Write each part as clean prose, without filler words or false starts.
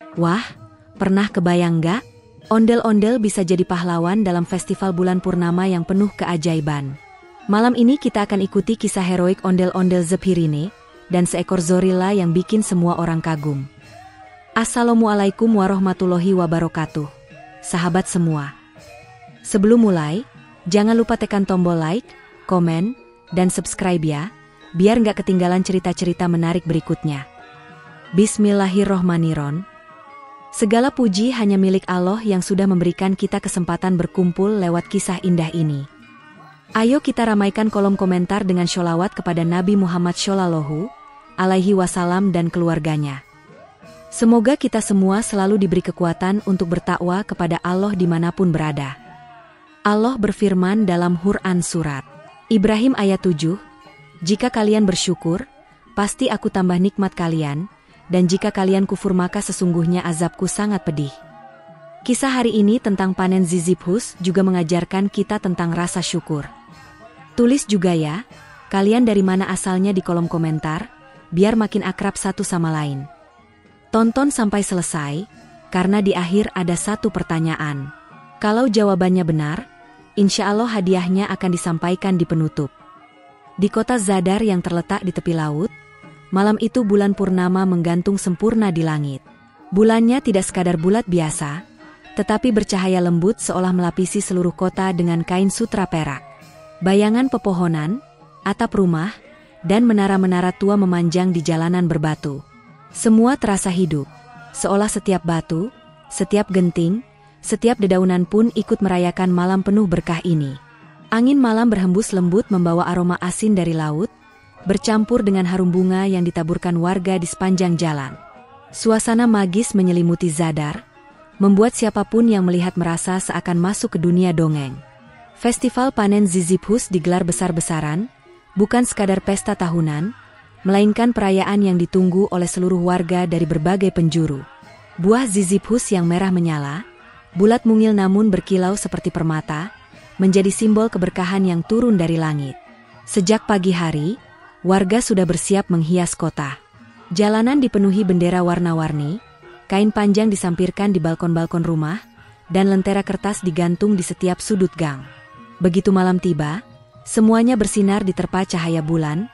Wah, pernah kebayang nggak? Ondel-ondel bisa jadi pahlawan dalam festival bulan purnama yang penuh keajaiban. Malam ini kita akan ikuti kisah heroik ondel-ondel Zephyrinne dan seekor Zorilla yang bikin semua orang kagum. Assalamualaikum warahmatullahi wabarakatuh, sahabat semua. Sebelum mulai, jangan lupa tekan tombol like, komen, dan subscribe ya, biar nggak ketinggalan cerita-cerita menarik berikutnya. Bismillahirrohmanirrohim. Segala puji hanya milik Allah yang sudah memberikan kita kesempatan berkumpul lewat kisah indah ini. Ayo kita ramaikan kolom komentar dengan sholawat kepada Nabi Muhammad Shallallahu Alaihi Wasallam dan keluarganya. Semoga kita semua selalu diberi kekuatan untuk bertakwa kepada Allah dimanapun berada. Allah berfirman dalam Quran Surat Ibrahim ayat 7, "Jika kalian bersyukur, pasti aku tambah nikmat kalian, dan jika kalian kufur maka sesungguhnya azabku sangat pedih." Kisah hari ini tentang panen Ziziphus juga mengajarkan kita tentang rasa syukur. Tulis juga ya, kalian dari mana asalnya di kolom komentar, biar makin akrab satu sama lain. Tonton sampai selesai, karena di akhir ada satu pertanyaan. Kalau jawabannya benar, insya Allah hadiahnya akan disampaikan di penutup. Di kota Zadar yang terletak di tepi laut, malam itu bulan purnama menggantung sempurna di langit. Bulannya tidak sekadar bulat biasa, tetapi bercahaya lembut seolah melapisi seluruh kota dengan kain sutra perak. Bayangan pepohonan, atap rumah, dan menara-menara tua memanjang di jalanan berbatu. Semua terasa hidup, seolah setiap batu, setiap genting, setiap dedaunan pun ikut merayakan malam penuh berkah ini. Angin malam berhembus lembut membawa aroma asin dari laut, bercampur dengan harum bunga yang ditaburkan warga di sepanjang jalan. Suasana magis menyelimuti Zadar, membuat siapapun yang melihat merasa seakan masuk ke dunia dongeng. Festival panen Ziziphus digelar besar-besaran, bukan sekadar pesta tahunan, melainkan perayaan yang ditunggu oleh seluruh warga dari berbagai penjuru. Buah Ziziphus yang merah menyala, bulat mungil namun berkilau seperti permata, menjadi simbol keberkahan yang turun dari langit. Sejak pagi hari, warga sudah bersiap menghias kota. Jalanan dipenuhi bendera warna-warni, kain panjang disampirkan di balkon-balkon rumah, dan lentera kertas digantung di setiap sudut gang. Begitu malam tiba, semuanya bersinar diterpa cahaya bulan,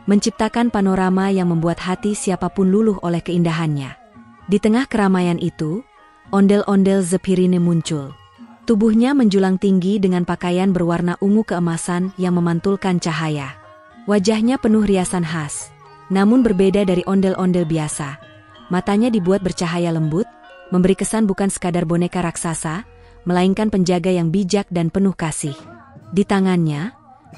menciptakan panorama yang membuat hati siapapun luluh oleh keindahannya. Di tengah keramaian itu, ondel-ondel Zephyrinne muncul. Tubuhnya menjulang tinggi dengan pakaian berwarna ungu keemasan yang memantulkan cahaya. Wajahnya penuh riasan khas, namun berbeda dari ondel-ondel biasa. Matanya dibuat bercahaya lembut, memberi kesan bukan sekadar boneka raksasa, melainkan penjaga yang bijak dan penuh kasih. Di tangannya,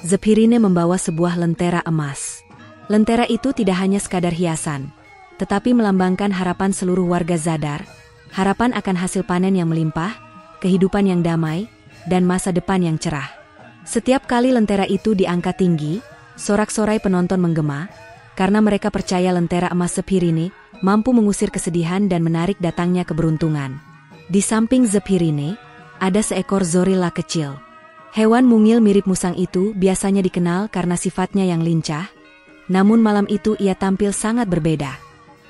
Zephyrinne membawa sebuah lentera emas. Lentera itu tidak hanya sekadar hiasan, tetapi melambangkan harapan seluruh warga Zadar, harapan akan hasil panen yang melimpah, kehidupan yang damai, dan masa depan yang cerah. Setiap kali lentera itu diangkat tinggi, sorak-sorai penonton menggema, karena mereka percaya lentera emas Zephyrinne mampu mengusir kesedihan dan menarik datangnya keberuntungan. Di samping Zephyrinne, ada seekor Zorilla kecil. Hewan mungil mirip musang itu biasanya dikenal karena sifatnya yang lincah, namun malam itu ia tampil sangat berbeda.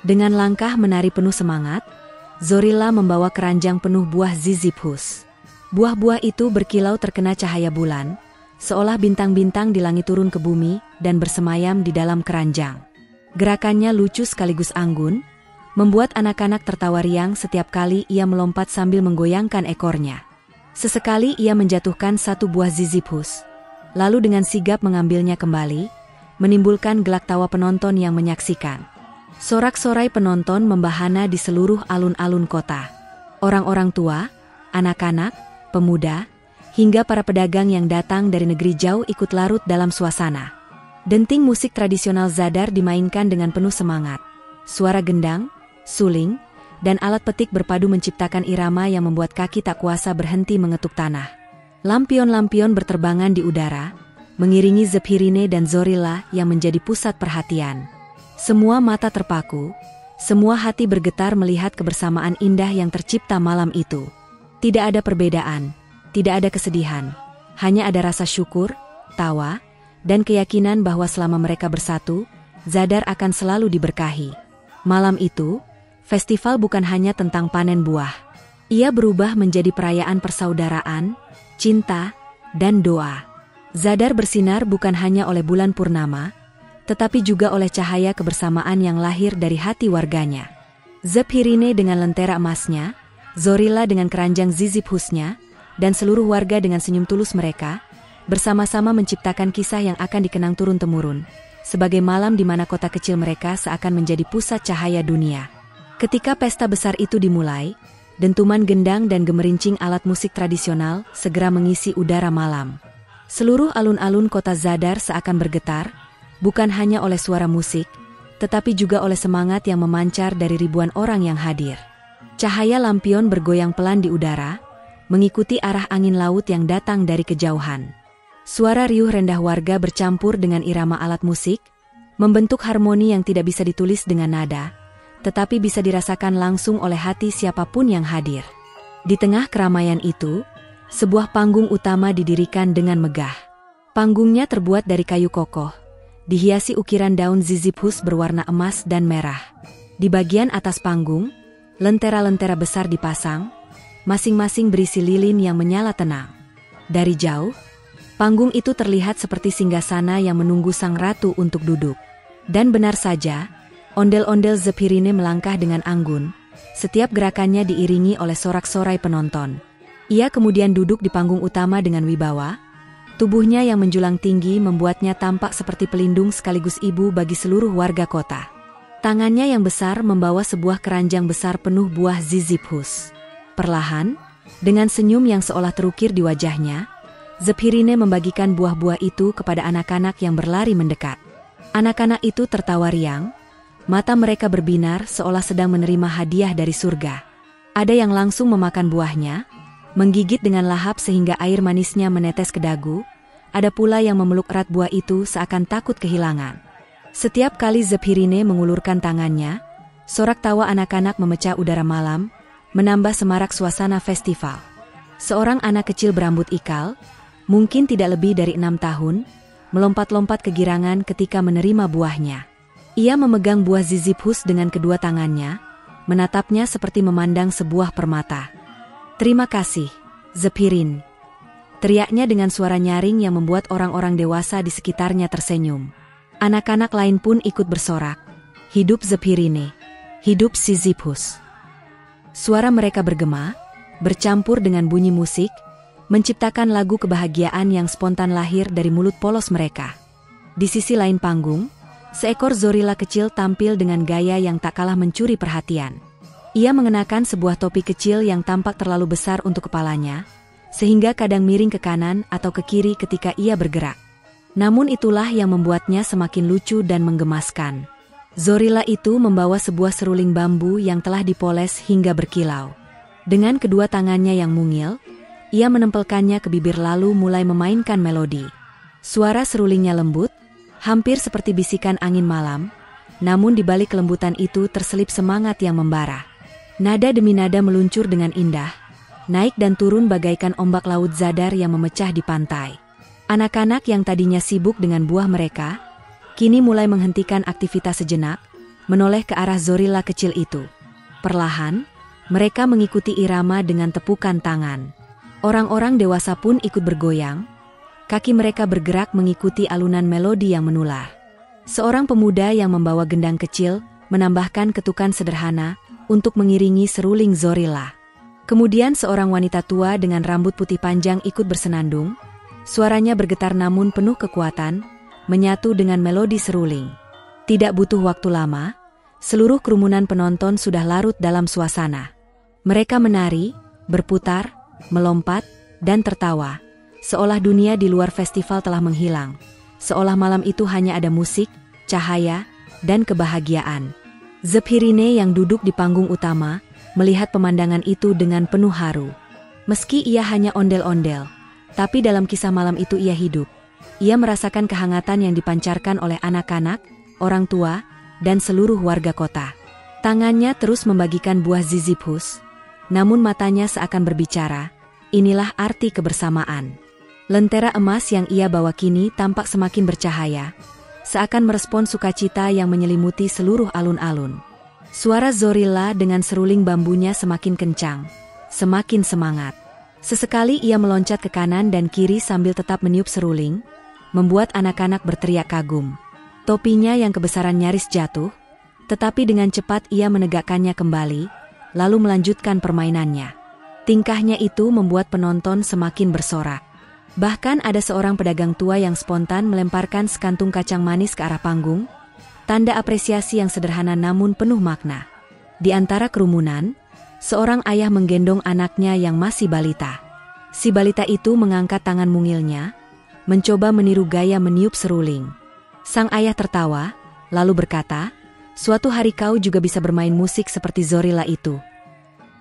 Dengan langkah menari penuh semangat, Zorilla membawa keranjang penuh buah Ziziphus. Buah-buah itu berkilau terkena cahaya bulan, seolah bintang-bintang di langit turun ke bumi dan bersemayam di dalam keranjang. Gerakannya lucu sekaligus anggun, membuat anak-anak tertawa riang setiap kali ia melompat sambil menggoyangkan ekornya. Sesekali ia menjatuhkan satu buah Ziziphus, lalu dengan sigap mengambilnya kembali, menimbulkan gelak tawa penonton yang menyaksikan. Sorak-sorai penonton membahana di seluruh alun-alun kota. Orang-orang tua, anak-anak, pemuda, hingga para pedagang yang datang dari negeri jauh ikut larut dalam suasana. Denting musik tradisional Zadar dimainkan dengan penuh semangat. Suara gendang, suling, dan alat petik berpadu menciptakan irama yang membuat kaki tak kuasa berhenti mengetuk tanah. Lampion-lampion berterbangan di udara, mengiringi Zephyrinne dan Zorilla yang menjadi pusat perhatian. Semua mata terpaku, semua hati bergetar melihat kebersamaan indah yang tercipta malam itu. Tidak ada perbedaan, tidak ada kesedihan, hanya ada rasa syukur, tawa, dan keyakinan bahwa selama mereka bersatu, Zadar akan selalu diberkahi. Malam itu, Festival bukan hanya tentang panen buah. Ia berubah menjadi perayaan persaudaraan, cinta, dan doa. Zadar bersinar bukan hanya oleh bulan purnama, tetapi juga oleh cahaya kebersamaan yang lahir dari hati warganya. Zephyrine dengan lentera emasnya, Zorilla dengan keranjang Ziziphusnya, dan seluruh warga dengan senyum tulus mereka, bersama-sama menciptakan kisah yang akan dikenang turun-temurun, sebagai malam di mana kota kecil mereka seakan menjadi pusat cahaya dunia. Ketika pesta besar itu dimulai, dentuman gendang dan gemerincing alat musik tradisional segera mengisi udara malam. Seluruh alun-alun kota Zadar seakan bergetar, bukan hanya oleh suara musik, tetapi juga oleh semangat yang memancar dari ribuan orang yang hadir. Cahaya lampion bergoyang pelan di udara, mengikuti arah angin laut yang datang dari kejauhan. Suara riuh rendah warga bercampur dengan irama alat musik, membentuk harmoni yang tidak bisa ditulis dengan nada, tetapi bisa dirasakan langsung oleh hati siapapun yang hadir. Di tengah keramaian itu, sebuah panggung utama didirikan dengan megah. Panggungnya terbuat dari kayu kokoh, dihiasi ukiran daun Ziziphus berwarna emas dan merah. Di bagian atas panggung, lentera-lentera besar dipasang, masing-masing berisi lilin yang menyala tenang. Dari jauh, panggung itu terlihat seperti singgasana yang menunggu sang ratu untuk duduk. Dan benar saja, ondel-ondel Zephyrine melangkah dengan anggun, setiap gerakannya diiringi oleh sorak-sorai penonton. Ia kemudian duduk di panggung utama dengan wibawa, tubuhnya yang menjulang tinggi membuatnya tampak seperti pelindung sekaligus ibu bagi seluruh warga kota. Tangannya yang besar membawa sebuah keranjang besar penuh buah Ziziphus. Perlahan, dengan senyum yang seolah terukir di wajahnya, Zephyrine membagikan buah-buah itu kepada anak-anak yang berlari mendekat. Anak-anak itu tertawa riang, mata mereka berbinar seolah sedang menerima hadiah dari surga. Ada yang langsung memakan buahnya, menggigit dengan lahap sehingga air manisnya menetes ke dagu, ada pula yang memeluk erat buah itu seakan takut kehilangan. Setiap kali Zephyrine mengulurkan tangannya, sorak tawa anak-anak memecah udara malam, menambah semarak suasana festival. Seorang anak kecil berambut ikal, mungkin tidak lebih dari 6 tahun, melompat-lompat kegirangan ketika menerima buahnya. Ia memegang buah Ziziphus dengan kedua tangannya, menatapnya seperti memandang sebuah permata. "Terima kasih, Zephyrine," teriaknya dengan suara nyaring yang membuat orang-orang dewasa di sekitarnya tersenyum. Anak-anak lain pun ikut bersorak, "Hidup Zephyrine, hidup Ziziphus." Suara mereka bergema, bercampur dengan bunyi musik, menciptakan lagu kebahagiaan yang spontan lahir dari mulut polos mereka. Di sisi lain panggung, seekor Zorilla kecil tampil dengan gaya yang tak kalah mencuri perhatian. Ia mengenakan sebuah topi kecil yang tampak terlalu besar untuk kepalanya, sehingga kadang miring ke kanan atau ke kiri ketika ia bergerak. Namun itulah yang membuatnya semakin lucu dan menggemaskan. Zorilla itu membawa sebuah seruling bambu yang telah dipoles hingga berkilau. Dengan kedua tangannya yang mungil, ia menempelkannya ke bibir lalu mulai memainkan melodi. Suara serulingnya lembut, hampir seperti bisikan angin malam, namun di balik kelembutan itu terselip semangat yang membara. Nada demi nada meluncur dengan indah, naik dan turun bagaikan ombak laut Zadar yang memecah di pantai. Anak-anak yang tadinya sibuk dengan buah mereka, kini mulai menghentikan aktivitas sejenak, menoleh ke arah Zorilla kecil itu. Perlahan, mereka mengikuti irama dengan tepukan tangan. Orang-orang dewasa pun ikut bergoyang, kaki mereka bergerak mengikuti alunan melodi yang menular. Seorang pemuda yang membawa gendang kecil, menambahkan ketukan sederhana, untuk mengiringi seruling Zorilla. Kemudian seorang wanita tua dengan rambut putih panjang ikut bersenandung, suaranya bergetar namun penuh kekuatan, menyatu dengan melodi seruling. Tidak butuh waktu lama, seluruh kerumunan penonton sudah larut dalam suasana. Mereka menari, berputar, melompat, dan tertawa, seolah dunia di luar festival telah menghilang, seolah malam itu hanya ada musik, cahaya, dan kebahagiaan. Zephyrine yang duduk di panggung utama, melihat pemandangan itu dengan penuh haru. Meski ia hanya ondel-ondel, tapi dalam kisah malam itu ia hidup. Ia merasakan kehangatan yang dipancarkan oleh anak-anak, orang tua, dan seluruh warga kota. Tangannya terus membagikan buah Ziziphus, namun matanya seakan berbicara, inilah arti kebersamaan. Lentera emas yang ia bawa kini tampak semakin bercahaya, seakan merespon sukacita yang menyelimuti seluruh alun-alun. Suara Zorilla dengan seruling bambunya semakin kencang, semakin semangat. Sesekali ia meloncat ke kanan dan kiri sambil tetap meniup seruling, membuat anak-anak berteriak kagum. Topinya yang kebesaran nyaris jatuh, tetapi dengan cepat ia menegakkannya kembali, lalu melanjutkan permainannya. Tingkahnya itu membuat penonton semakin bersorak. Bahkan ada seorang pedagang tua yang spontan melemparkan sekantung kacang manis ke arah panggung, tanda apresiasi yang sederhana namun penuh makna. Di antara kerumunan, seorang ayah menggendong anaknya yang masih balita. Si balita itu mengangkat tangan mungilnya, mencoba meniru gaya meniup seruling. Sang ayah tertawa, lalu berkata, "Suatu hari kau juga bisa bermain musik seperti Zorilla itu."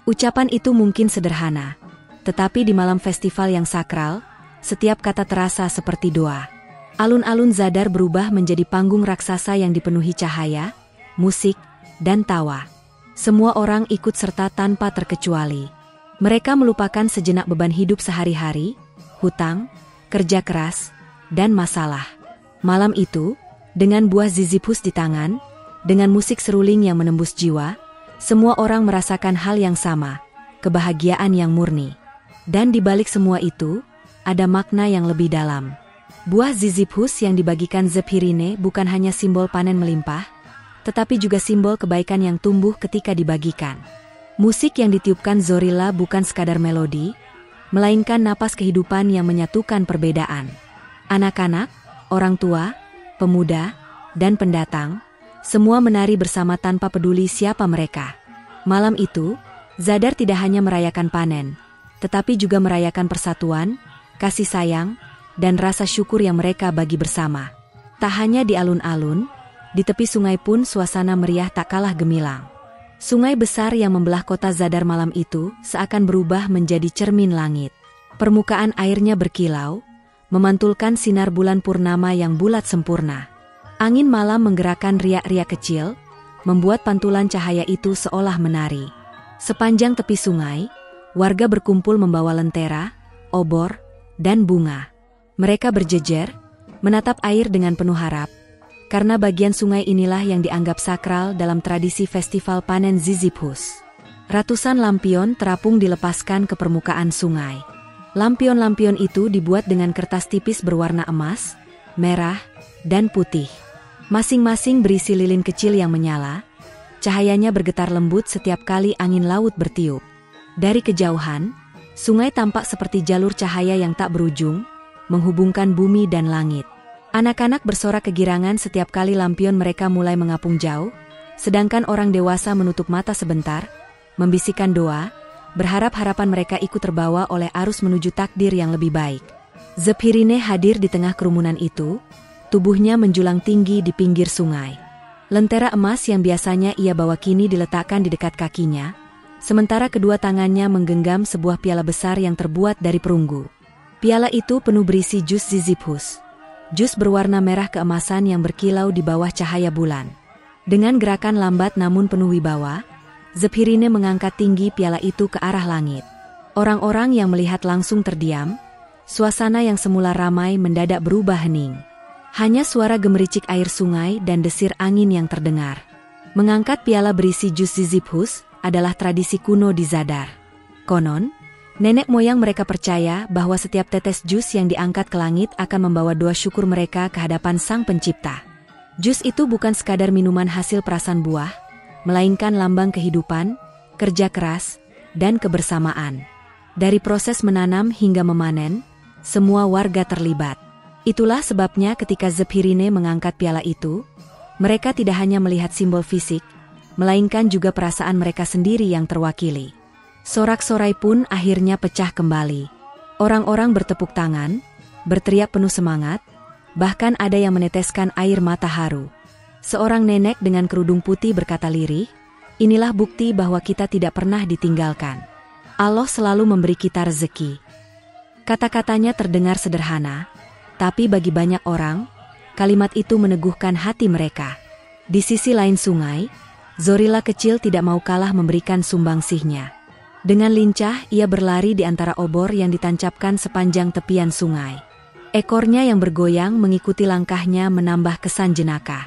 Ucapan itu mungkin sederhana, tetapi di malam festival yang sakral, setiap kata terasa seperti doa. Alun-alun Zadar berubah menjadi panggung raksasa yang dipenuhi cahaya, musik, dan tawa. Semua orang ikut serta tanpa terkecuali. Mereka melupakan sejenak beban hidup sehari-hari, hutang, kerja keras, dan masalah. Malam itu, dengan buah Ziziphus di tangan, dengan musik seruling yang menembus jiwa, semua orang merasakan hal yang sama, kebahagiaan yang murni. Dan di balik semua itu, ada makna yang lebih dalam. Buah Ziziphus yang dibagikan Zephyrine bukan hanya simbol panen melimpah, tetapi juga simbol kebaikan yang tumbuh ketika dibagikan. Musik yang ditiupkan Zorilla bukan sekadar melodi, melainkan napas kehidupan yang menyatukan perbedaan. Anak-anak, orang tua, pemuda, dan pendatang, semua menari bersama tanpa peduli siapa mereka. Malam itu, Zadar tidak hanya merayakan panen, tetapi juga merayakan persatuan, kasih sayang, dan rasa syukur yang mereka bagi bersama. Tak hanya di alun-alun, di tepi sungai pun suasana meriah tak kalah gemilang. Sungai besar yang membelah kota Zadar malam itu seakan berubah menjadi cermin langit. Permukaan airnya berkilau, memantulkan sinar bulan purnama yang bulat sempurna. Angin malam menggerakkan riak-riak kecil, membuat pantulan cahaya itu seolah menari. Sepanjang tepi sungai, warga berkumpul membawa lentera, obor, dan bunga. Mereka berjejer, menatap air dengan penuh harap, karena bagian sungai inilah yang dianggap sakral dalam tradisi festival panen Ziziphus. Ratusan lampion terapung dilepaskan ke permukaan sungai. Lampion-lampion itu dibuat dengan kertas tipis berwarna emas, merah, dan putih. Masing-masing berisi lilin kecil yang menyala, cahayanya bergetar lembut setiap kali angin laut bertiup. Dari kejauhan, sungai tampak seperti jalur cahaya yang tak berujung, menghubungkan bumi dan langit. Anak-anak bersorak kegirangan setiap kali lampion mereka mulai mengapung jauh, sedangkan orang dewasa menutup mata sebentar, membisikkan doa, berharap harapan mereka ikut terbawa oleh arus menuju takdir yang lebih baik. Zephyrine hadir di tengah kerumunan itu, tubuhnya menjulang tinggi di pinggir sungai. Lentera emas yang biasanya ia bawa kini diletakkan di dekat kakinya, sementara kedua tangannya menggenggam sebuah piala besar yang terbuat dari perunggu. Piala itu penuh berisi jus Ziziphus. Jus berwarna merah keemasan yang berkilau di bawah cahaya bulan. Dengan gerakan lambat namun penuh wibawa, Zephyrine mengangkat tinggi piala itu ke arah langit. Orang-orang yang melihat langsung terdiam, suasana yang semula ramai mendadak berubah hening. Hanya suara gemericik air sungai dan desir angin yang terdengar. Mengangkat piala berisi jus Ziziphus adalah tradisi kuno di Zadar. Konon, nenek moyang mereka percaya bahwa setiap tetes jus yang diangkat ke langit akan membawa doa syukur mereka ke hadapan Sang Pencipta. Jus itu bukan sekadar minuman hasil perasan buah, melainkan lambang kehidupan, kerja keras, dan kebersamaan. Dari proses menanam hingga memanen, semua warga terlibat. Itulah sebabnya ketika Zephyrine mengangkat piala itu, mereka tidak hanya melihat simbol fisik, melainkan juga perasaan mereka sendiri yang terwakili. Sorak-sorai pun akhirnya pecah kembali. Orang-orang bertepuk tangan, berteriak penuh semangat, bahkan ada yang meneteskan air mata haru. Seorang nenek dengan kerudung putih berkata lirih, "Inilah bukti bahwa kita tidak pernah ditinggalkan. Allah selalu memberi kita rezeki." Kata-katanya terdengar sederhana, tapi bagi banyak orang, kalimat itu meneguhkan hati mereka. Di sisi lain sungai, Zorilla kecil tidak mau kalah memberikan sumbangsihnya. Dengan lincah ia berlari di antara obor yang ditancapkan sepanjang tepian sungai. Ekornya yang bergoyang mengikuti langkahnya menambah kesan jenaka.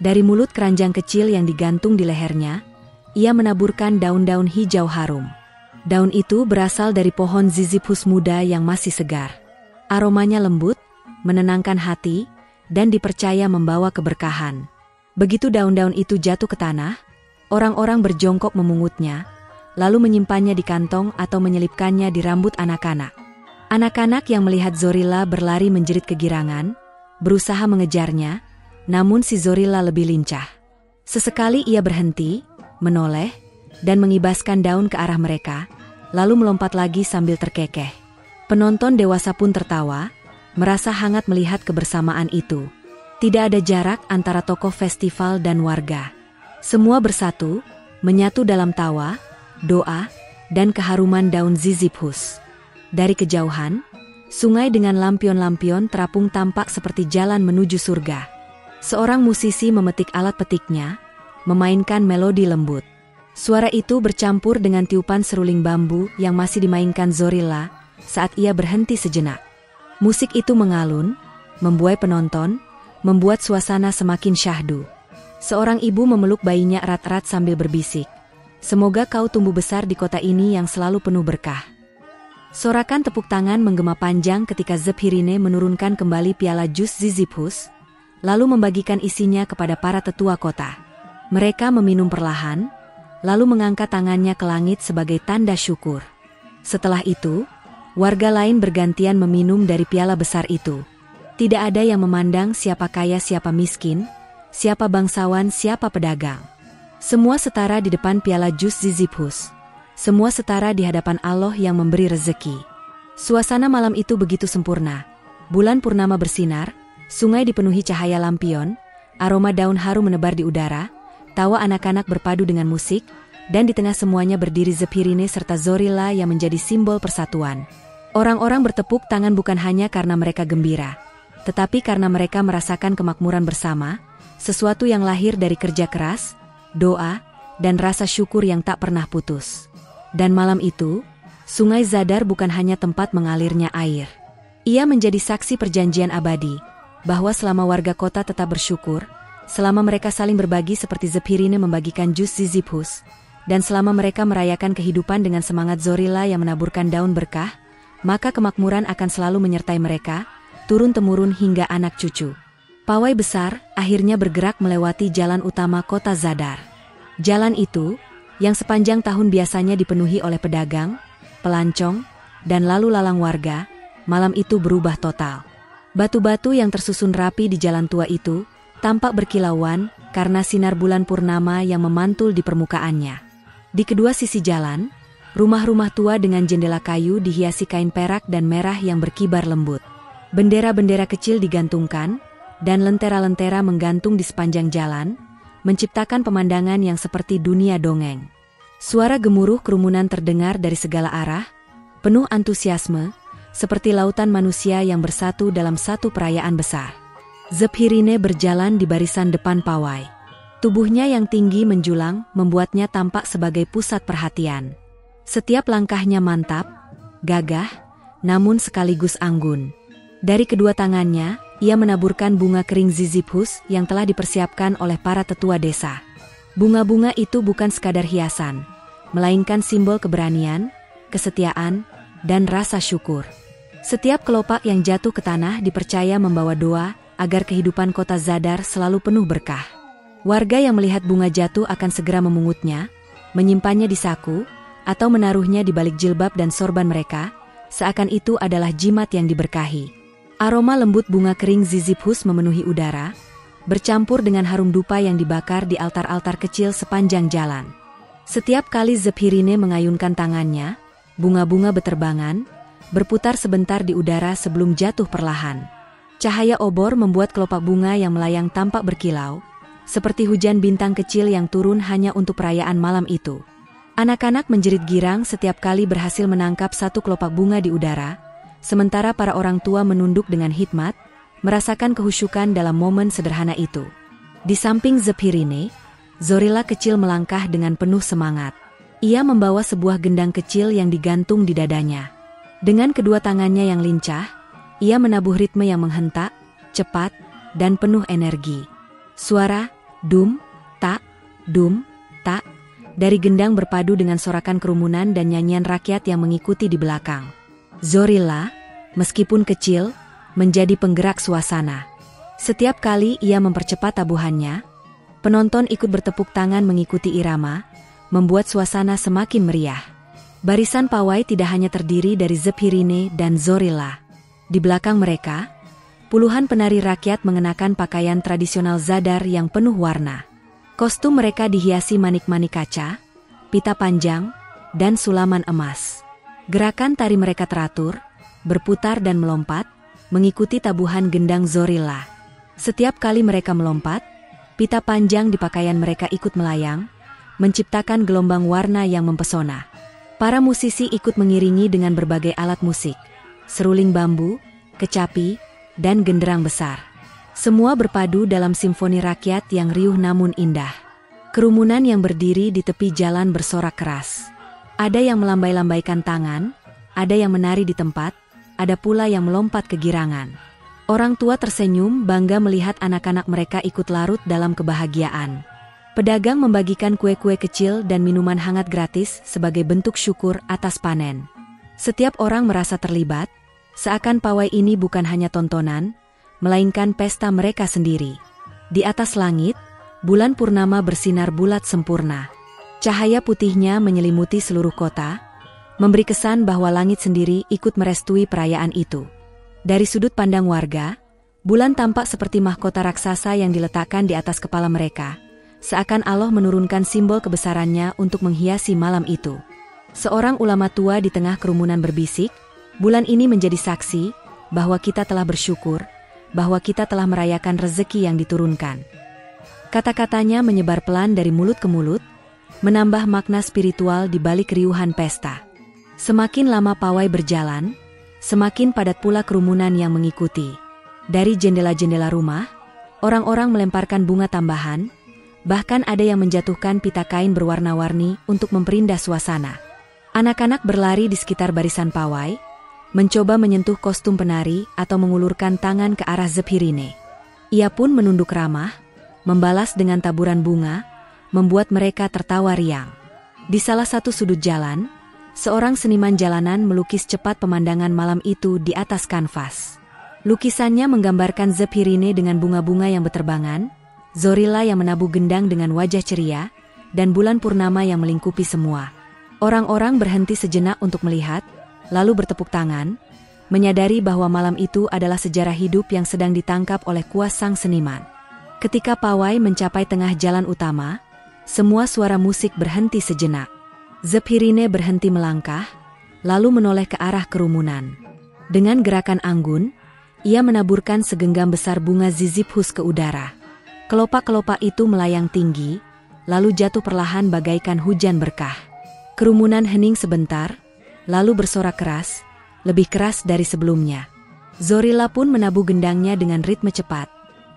Dari mulut keranjang kecil yang digantung di lehernya, ia menaburkan daun-daun hijau harum. Daun itu berasal dari pohon Ziziphus muda yang masih segar. Aromanya lembut, menenangkan hati, dan dipercaya membawa keberkahan. Begitu daun-daun itu jatuh ke tanah, orang-orang berjongkok memungutnya, lalu menyimpannya di kantong atau menyelipkannya di rambut anak-anak. Anak-anak yang melihat Zorilla berlari menjerit kegirangan, berusaha mengejarnya, namun si Zorilla lebih lincah. Sesekali ia berhenti, menoleh, dan mengibaskan daun ke arah mereka, lalu melompat lagi sambil terkekeh. Penonton dewasa pun tertawa, merasa hangat melihat kebersamaan itu. Tidak ada jarak antara tokoh festival dan warga. Semua bersatu, menyatu dalam tawa, doa, dan keharuman daun Ziziphus. Dari kejauhan, sungai dengan lampion-lampion terapung tampak seperti jalan menuju surga. Seorang musisi memetik alat petiknya, memainkan melodi lembut. Suara itu bercampur dengan tiupan seruling bambu yang masih dimainkan Zorilla saat ia berhenti sejenak. Musik itu mengalun, membuai penonton, membuat suasana semakin syahdu. Seorang ibu memeluk bayinya erat-erat sambil berbisik, "Semoga kau tumbuh besar di kota ini yang selalu penuh berkah." Sorakan tepuk tangan menggema panjang ketika Zephyrine menurunkan kembali piala jus Ziziphus, lalu membagikan isinya kepada para tetua kota. Mereka meminum perlahan, lalu mengangkat tangannya ke langit sebagai tanda syukur. Setelah itu, warga lain bergantian meminum dari piala besar itu. Tidak ada yang memandang siapa kaya siapa miskin, siapa bangsawan siapa pedagang. Semua setara di depan piala jus Ziziphus. Semua setara di hadapan Allah yang memberi rezeki. Suasana malam itu begitu sempurna. Bulan purnama bersinar, sungai dipenuhi cahaya lampion, aroma daun harum menebar di udara, tawa anak-anak berpadu dengan musik, dan di tengah semuanya berdiri Zephyrine serta Zorilla yang menjadi simbol persatuan. Orang-orang bertepuk tangan bukan hanya karena mereka gembira, tetapi karena mereka merasakan kemakmuran bersama, sesuatu yang lahir dari kerja keras, doa, dan rasa syukur yang tak pernah putus. Dan malam itu, Sungai Zadar bukan hanya tempat mengalirnya air. Ia menjadi saksi perjanjian abadi, bahwa selama warga kota tetap bersyukur, selama mereka saling berbagi seperti Zephyrine membagikan jus Ziziphus, dan selama mereka merayakan kehidupan dengan semangat Zorilla yang menaburkan daun berkah, maka kemakmuran akan selalu menyertai mereka, turun-temurun hingga anak cucu. Pawai besar akhirnya bergerak melewati jalan utama kota Zadar. Jalan itu, yang sepanjang tahun biasanya dipenuhi oleh pedagang, pelancong, dan lalu lalang warga, malam itu berubah total. Batu-batu yang tersusun rapi di jalan tua itu tampak berkilauan karena sinar bulan purnama yang memantul di permukaannya. Di kedua sisi jalan, rumah-rumah tua dengan jendela kayu dihiasi kain perak dan merah yang berkibar lembut. Bendera-bendera kecil digantungkan, dan lentera-lentera menggantung di sepanjang jalan, menciptakan pemandangan yang seperti dunia dongeng. Suara gemuruh kerumunan terdengar dari segala arah, penuh antusiasme, seperti lautan manusia yang bersatu dalam satu perayaan besar. Zephyrine berjalan di barisan depan pawai. Tubuhnya yang tinggi menjulang membuatnya tampak sebagai pusat perhatian. Setiap langkahnya mantap, gagah, namun sekaligus anggun. Dari kedua tangannya, ia menaburkan bunga kering Ziziphus yang telah dipersiapkan oleh para tetua desa. Bunga-bunga itu bukan sekadar hiasan, melainkan simbol keberanian, kesetiaan, dan rasa syukur. Setiap kelopak yang jatuh ke tanah dipercaya membawa doa agar kehidupan kota Zadar selalu penuh berkah. Warga yang melihat bunga jatuh akan segera memungutnya, menyimpannya di saku, atau menaruhnya di balik jilbab dan sorban mereka, seakan itu adalah jimat yang diberkahi. Aroma lembut bunga kering Ziziphus memenuhi udara, bercampur dengan harum dupa yang dibakar di altar-altar kecil sepanjang jalan. Setiap kali Zephyrine mengayunkan tangannya, bunga-bunga beterbangan, berputar sebentar di udara sebelum jatuh perlahan. Cahaya obor membuat kelopak bunga yang melayang tampak berkilau, seperti hujan bintang kecil yang turun hanya untuk perayaan malam itu. Anak-anak menjerit girang setiap kali berhasil menangkap satu kelopak bunga di udara, sementara para orang tua menunduk dengan hikmat, merasakan kehusyukan dalam momen sederhana itu. Di samping Zephyrine, Zorilla kecil melangkah dengan penuh semangat. Ia membawa sebuah gendang kecil yang digantung di dadanya. Dengan kedua tangannya yang lincah, ia menabuh ritme yang menghentak, cepat, dan penuh energi. Suara dum, tak, Dari gendang berpadu dengan sorakan kerumunan dan nyanyian rakyat yang mengikuti di belakang. Zorilla, meskipun kecil, menjadi penggerak suasana. Setiap kali ia mempercepat tabuhannya, penonton ikut bertepuk tangan mengikuti irama, membuat suasana semakin meriah. Barisan pawai tidak hanya terdiri dari Zephyrine dan Zorilla. Di belakang mereka, puluhan penari rakyat mengenakan pakaian tradisional Zadar yang penuh warna. Kostum mereka dihiasi manik-manik kaca, pita panjang, dan sulaman emas. Gerakan tari mereka teratur, berputar dan melompat, mengikuti tabuhan gendang Zorilla. Setiap kali mereka melompat, pita panjang di pakaian mereka ikut melayang, menciptakan gelombang warna yang mempesona. Para musisi ikut mengiringi dengan berbagai alat musik, seruling bambu, kecapi, dan genderang besar. Semua berpadu dalam simfoni rakyat yang riuh namun indah. Kerumunan yang berdiri di tepi jalan bersorak keras. Ada yang melambai-lambaikan tangan, ada yang menari di tempat, ada pula yang melompat kegirangan. Orang tua tersenyum bangga melihat anak-anak mereka ikut larut dalam kebahagiaan. Pedagang membagikan kue-kue kecil dan minuman hangat gratis sebagai bentuk syukur atas panen. Setiap orang merasa terlibat, seakan pawai ini bukan hanya tontonan, melainkan pesta mereka sendiri. Di atas langit, bulan purnama bersinar bulat sempurna. Cahaya putihnya menyelimuti seluruh kota, memberi kesan bahwa langit sendiri ikut merestui perayaan itu. Dari sudut pandang warga, bulan tampak seperti mahkota raksasa yang diletakkan di atas kepala mereka, seakan Allah menurunkan simbol kebesarannya untuk menghiasi malam itu. Seorang ulama tua di tengah kerumunan berbisik, bulan ini menjadi saksi bahwa kita telah bersyukur, bahwa kita telah merayakan rezeki yang diturunkan. Kata-katanya menyebar pelan dari mulut ke mulut, menambah makna spiritual di balik keriuhan pesta. Semakin lama pawai berjalan, semakin padat pula kerumunan yang mengikuti. Dari jendela-jendela rumah, orang-orang melemparkan bunga tambahan, bahkan ada yang menjatuhkan pita kain berwarna-warni untuk memperindah suasana. Anak-anak berlari di sekitar barisan pawai, mencoba menyentuh kostum penari atau mengulurkan tangan ke arah Zephyrine. Ia pun menunduk ramah, membalas dengan taburan bunga, membuat mereka tertawa riang. Di salah satu sudut jalan, seorang seniman jalanan melukis cepat pemandangan malam itu di atas kanvas. Lukisannya menggambarkan Zephyrine dengan bunga-bunga yang berterbangan, Zorilla yang menabuh gendang dengan wajah ceria, dan bulan purnama yang melingkupi semua. Orang-orang berhenti sejenak untuk melihat, lalu bertepuk tangan, menyadari bahwa malam itu adalah sejarah hidup yang sedang ditangkap oleh kuas sang seniman. Ketika pawai mencapai tengah jalan utama, semua suara musik berhenti sejenak. Zephyrine berhenti melangkah, lalu menoleh ke arah kerumunan. Dengan gerakan anggun, ia menaburkan segenggam besar bunga Ziziphus ke udara. Kelopak-kelopak itu melayang tinggi, lalu jatuh perlahan bagaikan hujan berkah. Kerumunan hening sebentar, lalu bersorak keras, lebih keras dari sebelumnya. Zorilla pun menabuh gendangnya dengan ritme cepat,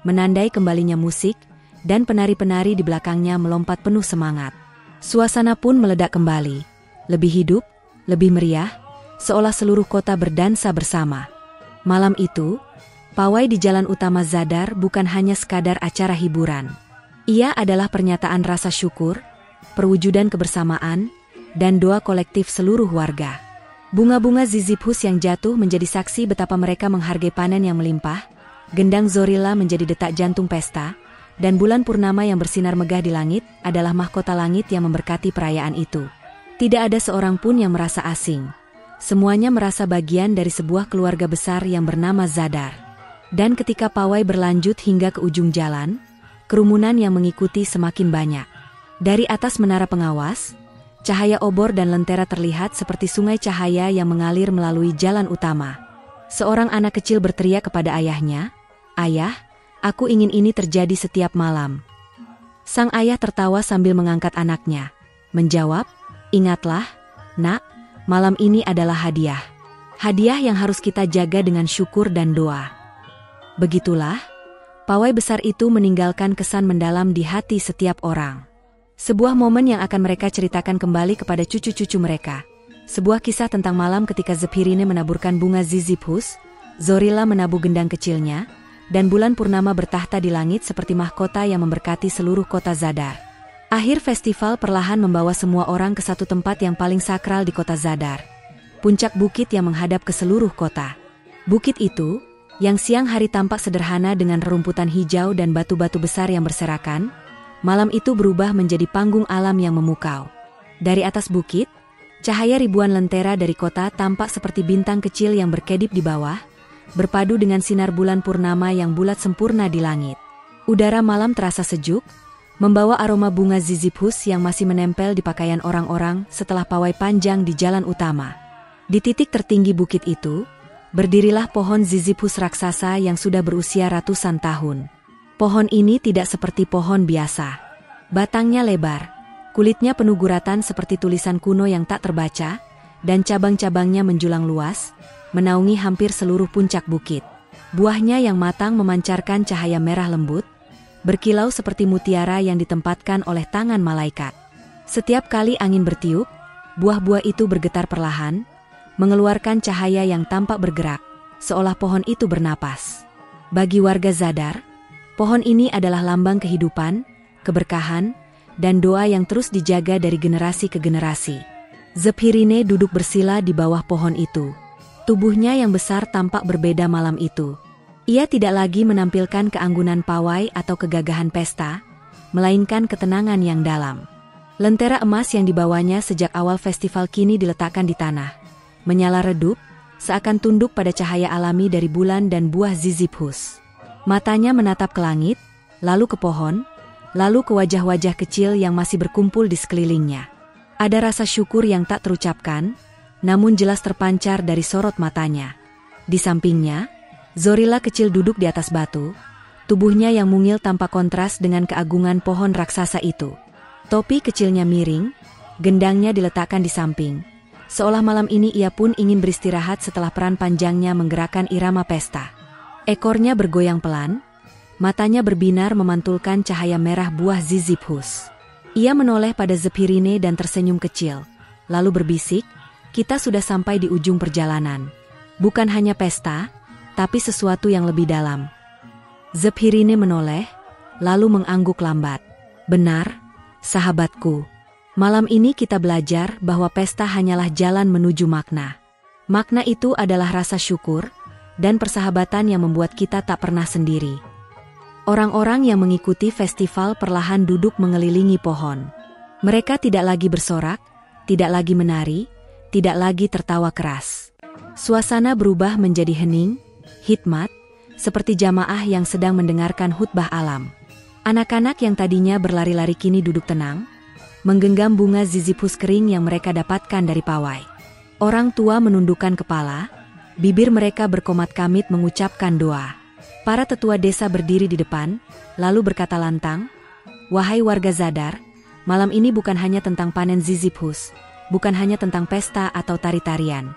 menandai kembalinya musik, dan penari-penari di belakangnya melompat penuh semangat. Suasana pun meledak kembali, lebih hidup, lebih meriah, seolah seluruh kota berdansa bersama. Malam itu, pawai di jalan utama Zadar bukan hanya sekadar acara hiburan. Ia adalah pernyataan rasa syukur, perwujudan kebersamaan, dan doa kolektif seluruh warga. Bunga-bunga Ziziphus yang jatuh menjadi saksi betapa mereka menghargai panen yang melimpah, gendang Zorilla menjadi detak jantung pesta, dan bulan purnama yang bersinar megah di langit adalah mahkota langit yang memberkati perayaan itu. Tidak ada seorang pun yang merasa asing. Semuanya merasa bagian dari sebuah keluarga besar yang bernama Zadar. Dan ketika pawai berlanjut hingga ke ujung jalan, kerumunan yang mengikuti semakin banyak. Dari atas menara pengawas, cahaya obor dan lentera terlihat seperti sungai cahaya yang mengalir melalui jalan utama. Seorang anak kecil berteriak kepada ayahnya, "Ayah, aku ingin ini terjadi setiap malam." Sang ayah tertawa sambil mengangkat anaknya, menjawab, "Ingatlah, nak, malam ini adalah hadiah. Hadiah yang harus kita jaga dengan syukur dan doa." Begitulah, pawai besar itu meninggalkan kesan mendalam di hati setiap orang. Sebuah momen yang akan mereka ceritakan kembali kepada cucu-cucu mereka. Sebuah kisah tentang malam ketika Zephyrine menaburkan bunga Ziziphus, Zorilla menabuh gendang kecilnya, dan bulan purnama bertahta di langit seperti mahkota yang memberkati seluruh kota Zadar. Akhir festival perlahan membawa semua orang ke satu tempat yang paling sakral di kota Zadar. Puncak bukit yang menghadap ke seluruh kota. Bukit itu, yang siang hari tampak sederhana dengan rerumputan hijau dan batu-batu besar yang berserakan, malam itu berubah menjadi panggung alam yang memukau. Dari atas bukit, cahaya ribuan lentera dari kota tampak seperti bintang kecil yang berkedip di bawah, berpadu dengan sinar bulan purnama yang bulat sempurna di langit. Udara malam terasa sejuk, membawa aroma bunga zizipus yang masih menempel di pakaian orang-orang setelah pawai panjang di jalan utama. Di titik tertinggi bukit itu, berdirilah pohon zizipus raksasa yang sudah berusia ratusan tahun. Pohon ini tidak seperti pohon biasa. Batangnya lebar, kulitnya penuh guratan seperti tulisan kuno yang tak terbaca, dan cabang-cabangnya menjulang luas, menaungi hampir seluruh puncak bukit. Buahnya yang matang memancarkan cahaya merah lembut, berkilau seperti mutiara yang ditempatkan oleh tangan malaikat. Setiap kali angin bertiup, buah-buah itu bergetar perlahan, mengeluarkan cahaya yang tampak bergerak, seolah pohon itu bernapas. Bagi warga Zadar, pohon ini adalah lambang kehidupan, keberkahan, dan doa yang terus dijaga dari generasi ke generasi. Zephyrine duduk bersila di bawah pohon itu. Tubuhnya yang besar tampak berbeda malam itu. Ia tidak lagi menampilkan keanggunan pawai atau kegagahan pesta, melainkan ketenangan yang dalam. Lentera emas yang dibawanya sejak awal festival kini diletakkan di tanah, menyala redup, seakan tunduk pada cahaya alami dari bulan dan buah zizipus. Matanya menatap ke langit, lalu ke pohon, lalu ke wajah-wajah kecil yang masih berkumpul di sekelilingnya. Ada rasa syukur yang tak terucapkan, namun jelas terpancar dari sorot matanya. Di sampingnya, Zorilla kecil duduk di atas batu, tubuhnya yang mungil tampak kontras dengan keagungan pohon raksasa itu. Topi kecilnya miring, gendangnya diletakkan di samping, seolah malam ini ia pun ingin beristirahat setelah peran panjangnya menggerakkan irama pesta. Ekornya bergoyang pelan, matanya berbinar memantulkan cahaya merah buah zizipus. Ia menoleh pada Zephyrine dan tersenyum kecil, lalu berbisik, "Kita sudah sampai di ujung perjalanan. Bukan hanya pesta, tapi sesuatu yang lebih dalam." Zephyrine menoleh, lalu mengangguk lambat. "Benar, sahabatku. Malam ini kita belajar bahwa pesta hanyalah jalan menuju makna. Makna itu adalah rasa syukur, dan persahabatan yang membuat kita tak pernah sendiri." Orang-orang yang mengikuti festival perlahan duduk mengelilingi pohon. Mereka tidak lagi bersorak, tidak lagi menari, tidak lagi tertawa keras. Suasana berubah menjadi hening, hikmat, seperti jamaah yang sedang mendengarkan khutbah alam. Anak-anak yang tadinya berlari-lari kini duduk tenang, menggenggam bunga zizipus kering yang mereka dapatkan dari pawai. Orang tua menundukkan kepala, bibir mereka berkomat-kamit mengucapkan doa. Para tetua desa berdiri di depan, lalu berkata lantang, "Wahai warga Zadar, malam ini bukan hanya tentang panen zizipus, bukan hanya tentang pesta atau tari-tarian.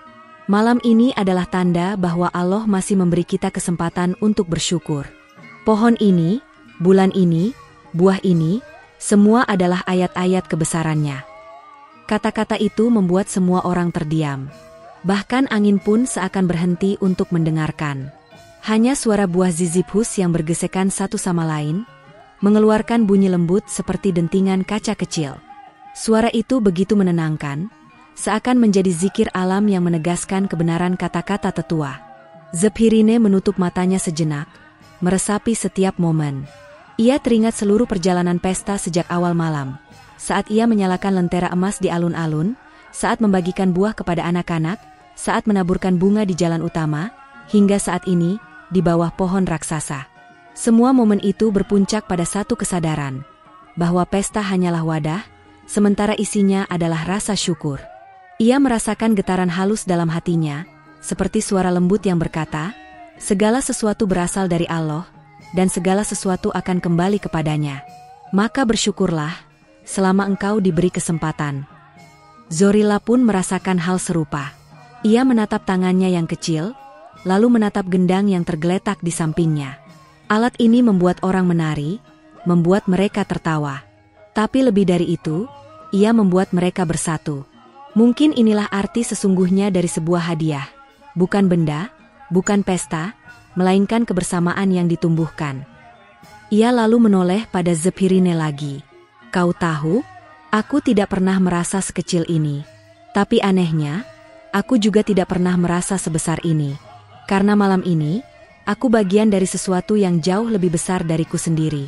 Malam ini adalah tanda bahwa Allah masih memberi kita kesempatan untuk bersyukur. Pohon ini, bulan ini, buah ini, semua adalah ayat-ayat kebesarannya." Kata-kata itu membuat semua orang terdiam. Bahkan angin pun seakan berhenti untuk mendengarkan. Hanya suara buah zizipus yang bergesekan satu sama lain, mengeluarkan bunyi lembut seperti dentingan kaca kecil. Suara itu begitu menenangkan, seakan menjadi zikir alam yang menegaskan kebenaran kata-kata tetua. Zephyrine menutup matanya sejenak, meresapi setiap momen. Ia teringat seluruh perjalanan pesta sejak awal malam, saat ia menyalakan lentera emas di alun-alun, saat membagikan buah kepada anak-anak, saat menaburkan bunga di jalan utama, hingga saat ini, di bawah pohon raksasa. Semua momen itu berpuncak pada satu kesadaran, bahwa pesta hanyalah wadah, sementara isinya adalah rasa syukur. Ia merasakan getaran halus dalam hatinya, seperti suara lembut yang berkata, "Segala sesuatu berasal dari Allah, dan segala sesuatu akan kembali kepadanya. Maka bersyukurlah, selama engkau diberi kesempatan." Zorilla pun merasakan hal serupa. Ia menatap tangannya yang kecil, lalu menatap gendang yang tergeletak di sampingnya. Alat ini membuat orang menari, membuat mereka tertawa. Tapi lebih dari itu, ia membuat mereka bersatu. Mungkin inilah arti sesungguhnya dari sebuah hadiah. Bukan benda, bukan pesta, melainkan kebersamaan yang ditumbuhkan. Ia lalu menoleh pada Zephyrine lagi. Kau tahu, aku tidak pernah merasa sekecil ini. Tapi anehnya, aku juga tidak pernah merasa sebesar ini. Karena malam ini, aku bagian dari sesuatu yang jauh lebih besar dariku sendiri.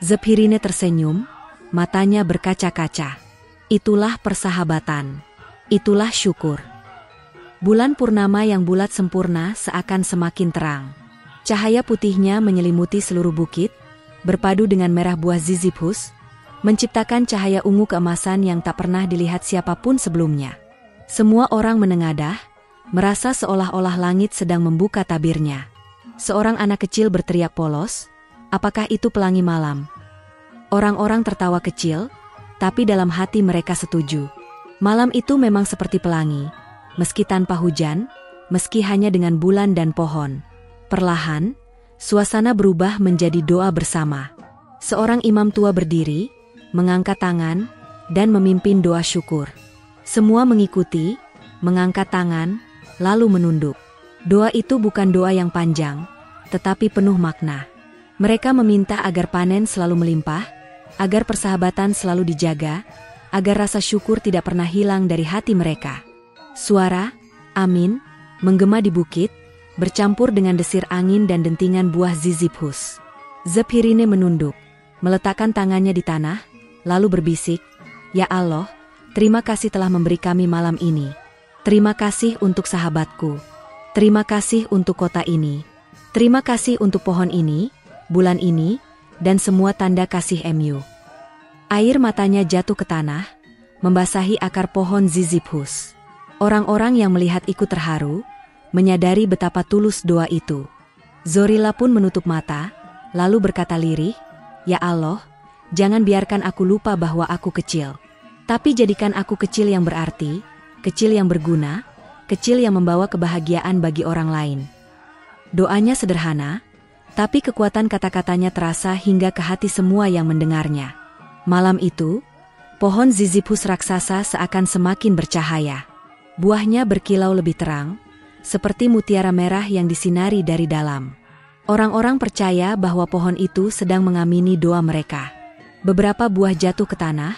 Zephyrine tersenyum, matanya berkaca-kaca. Itulah persahabatan. Itulah syukur. Bulan purnama yang bulat sempurna seakan semakin terang. Cahaya putihnya menyelimuti seluruh bukit, berpadu dengan merah buah ziziphus, menciptakan cahaya ungu keemasan yang tak pernah dilihat siapapun sebelumnya. Semua orang menengadah, merasa seolah-olah langit sedang membuka tabirnya. Seorang anak kecil berteriak polos, "Apakah itu pelangi malam?" Orang-orang tertawa kecil, tapi dalam hati mereka setuju. Malam itu memang seperti pelangi, meski tanpa hujan, meski hanya dengan bulan dan pohon. Perlahan, suasana berubah menjadi doa bersama. Seorang imam tua berdiri, mengangkat tangan, dan memimpin doa syukur. Semua mengikuti, mengangkat tangan, lalu menunduk. Doa itu bukan doa yang panjang, tetapi penuh makna. Mereka meminta agar panen selalu melimpah, agar persahabatan selalu dijaga, agar rasa syukur tidak pernah hilang dari hati mereka. Suara amin menggema di bukit, bercampur dengan desir angin dan dentingan buah ziziphus. Zephyrine menunduk, meletakkan tangannya di tanah, lalu berbisik, "Ya Allah, terima kasih telah memberi kami malam ini. Terima kasih untuk sahabatku. Terima kasih untuk kota ini. Terima kasih untuk pohon ini, bulan ini, dan semua tanda kasih MU." Air matanya jatuh ke tanah, membasahi akar pohon ziziphus. Orang-orang yang melihat ikut terharu, menyadari betapa tulus doa itu. Zorilla pun menutup mata, lalu berkata lirih, "Ya Allah, jangan biarkan aku lupa bahwa aku kecil. Tapi jadikan aku kecil yang berarti, kecil yang berguna, kecil yang membawa kebahagiaan bagi orang lain." Doanya sederhana, tapi kekuatan kata-katanya terasa hingga ke hati semua yang mendengarnya. Malam itu, pohon ziziphus raksasa seakan semakin bercahaya. Buahnya berkilau lebih terang, seperti mutiara merah yang disinari dari dalam. Orang-orang percaya bahwa pohon itu sedang mengamini doa mereka. Beberapa buah jatuh ke tanah,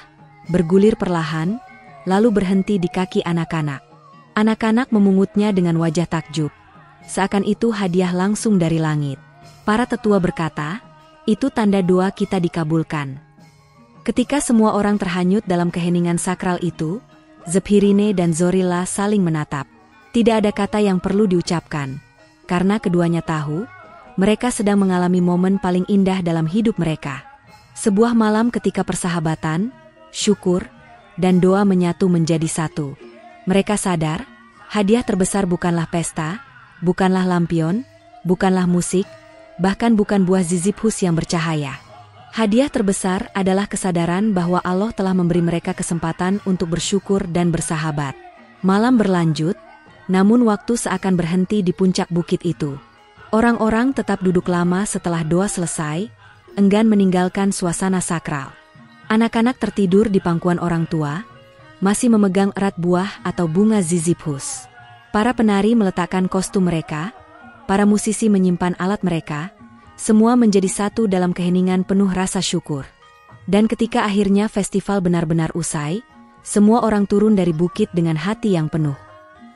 bergulir perlahan, lalu berhenti di kaki anak-anak. Anak-anak memungutnya dengan wajah takjub, seakan itu hadiah langsung dari langit. Para tetua berkata, "Itu tanda doa kita dikabulkan." Ketika semua orang terhanyut dalam keheningan sakral itu, Zephyrine dan Zorilla saling menatap. Tidak ada kata yang perlu diucapkan, karena keduanya tahu, mereka sedang mengalami momen paling indah dalam hidup mereka. Sebuah malam ketika persahabatan, syukur, dan doa menyatu menjadi satu. Mereka sadar, hadiah terbesar bukanlah pesta, bukanlah lampion, bukanlah musik, bahkan bukan buah ziziphus yang bercahaya. Hadiah terbesar adalah kesadaran bahwa Allah telah memberi mereka kesempatan untuk bersyukur dan bersahabat. Malam berlanjut, namun waktu seakan berhenti di puncak bukit itu. Orang-orang tetap duduk lama setelah doa selesai, enggan meninggalkan suasana sakral. Anak-anak tertidur di pangkuan orang tua, masih memegang erat buah atau bunga ziziphus. Para penari meletakkan kostum mereka, para musisi menyimpan alat mereka, semua menjadi satu dalam keheningan penuh rasa syukur. Dan ketika akhirnya festival benar-benar usai, semua orang turun dari bukit dengan hati yang penuh.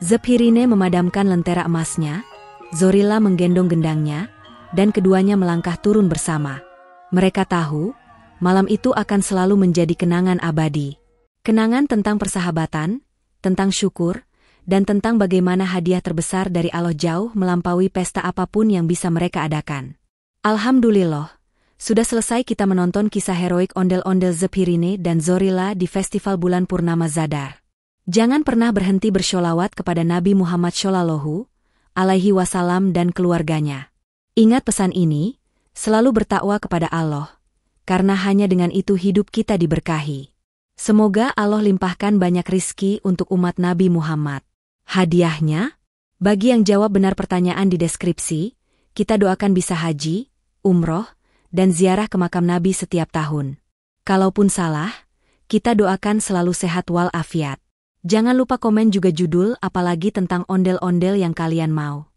Zephyrine memadamkan lentera emasnya, Zorilla menggendong gendangnya, dan keduanya melangkah turun bersama. Mereka tahu, malam itu akan selalu menjadi kenangan abadi. Kenangan tentang persahabatan, tentang syukur, dan tentang bagaimana hadiah terbesar dari Allah jauh melampaui pesta apapun yang bisa mereka adakan. Alhamdulillah, sudah selesai kita menonton kisah heroik ondel-ondel Zephyrine dan Zorilla di Festival Bulan Purnama Zadar. Jangan pernah berhenti bersholawat kepada Nabi Muhammad Shallallahu Alaihi Wasallam dan keluarganya. Ingat pesan ini, selalu bertakwa kepada Allah, karena hanya dengan itu hidup kita diberkahi. Semoga Allah limpahkan banyak rizki untuk umat Nabi Muhammad. Hadiahnya? Bagi yang jawab benar pertanyaan di deskripsi, kita doakan bisa haji, umroh, dan ziarah ke makam Nabi setiap tahun. Kalaupun salah, kita doakan selalu sehat walafiat. Jangan lupa komen juga judul apalagi tentang ondel-ondel yang kalian mau.